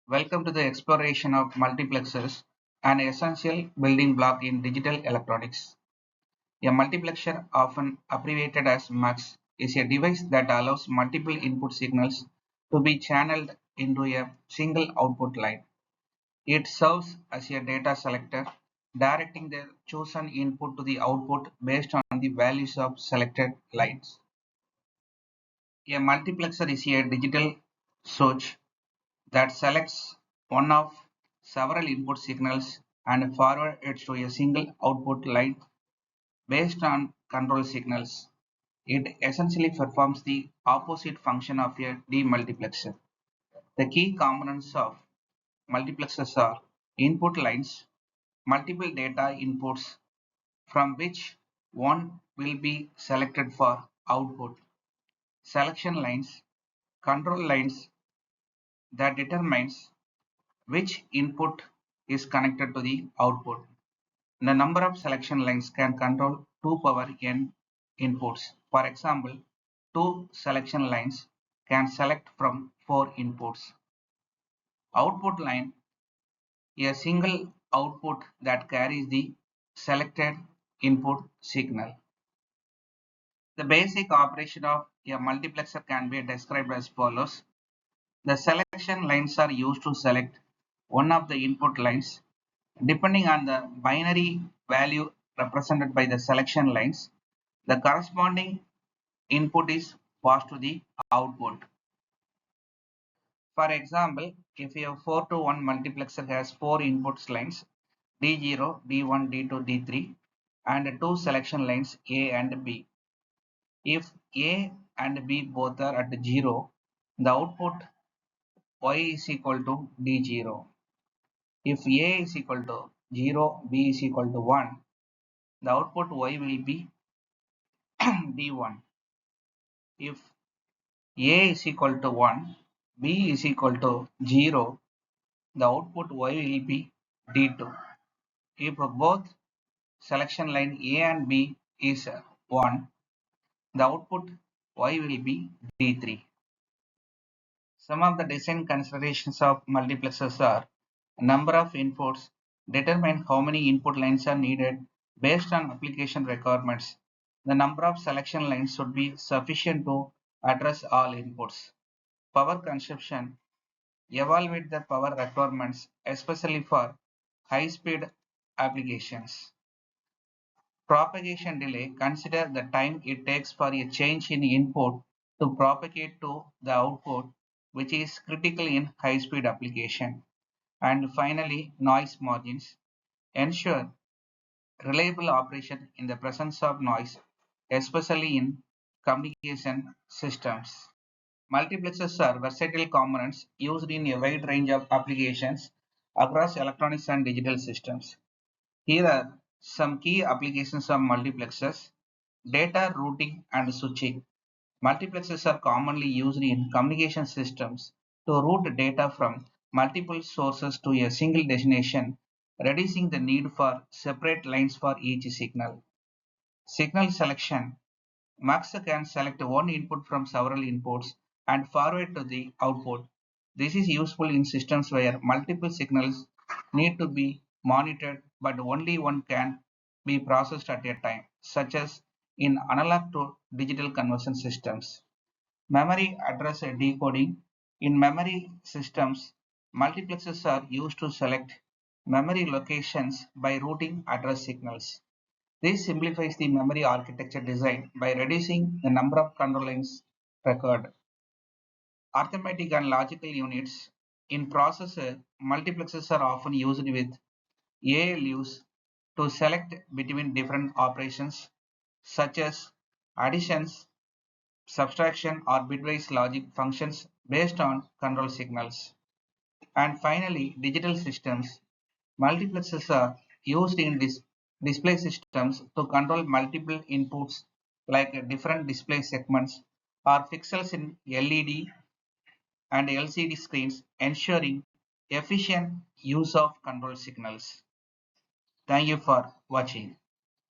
Welcome to the exploration of multiplexers, an essential building block in digital electronics. A multiplexer, often abbreviated as MUX, is a device that allows multiple input signals to be channeled into a single output line. It serves as a data selector, directing the chosen input to the output based on the values of selected lines. A multiplexer is a digital switch that selects one of several input signals and forwards it to a single output line based on control signals. It essentially performs the opposite function of a demultiplexer. The key components of multiplexers are input lines, multiple data inputs from which one will be selected for output, selection lines, control lines that determines which input is connected to the output. The number of selection lines can control 2 power n inputs. For example, 2 selection lines can select from 4 inputs. Output line, a single output that carries the selected input signal. The basic operation of a multiplexer can be described as follows. The selection lines are used to select one of the input lines. Depending on the binary value represented by the selection lines, the corresponding input is passed to the output. For example, if a 4 to 1 multiplexer has 4 input lines D0, D1, D2, D3 and 2 selection lines A and B. If A and B both are at 0, the output Y is equal to D0. If A is equal to 0, B is equal to 1, the output Y will be D1. If A is equal to 1, B is equal to 0, the output Y will be D2. If both selection line A and B is 1, the output Y will be D3. Some of the design considerations of multiplexers are number of inputs, determine how many input lines are needed based on application requirements. The number of selection lines should be sufficient to address all inputs. Power consumption, evaluate the power requirements, especially for high-speed applications. Propagation delay, consider the time it takes for a change in input to propagate to the output, which is critical in high-speed application. And finally, noise margins. Ensure reliable operation in the presence of noise, especially in communication systems. Multiplexers are versatile components used in a wide range of applications across electronics and digital systems. Here are some key applications of multiplexers. Data routing and switching. Multiplexers are commonly used in communication systems to route data from multiple sources to a single destination, reducing the need for separate lines for each signal. Signal selection. Mux can select one input from several inputs and forward to the output. This is useful in systems where multiple signals need to be monitored but only one can be processed at a time, such as in analog to digital conversion systems. Memory address decoding. In memory systems, multiplexers are used to select memory locations by routing address signals. This simplifies the memory architecture design by reducing the number of control lines required. Arithmetic and logical units. In processor, multiplexers are often used with ALUs to select between different operations such as additions, subtraction, or bitwise logic functions based on control signals. And finally, digital systems. Multiplexers are used in display systems to control multiple inputs like different display segments or pixels in LED and LCD screens, ensuring efficient use of control signals. Thank you for watching.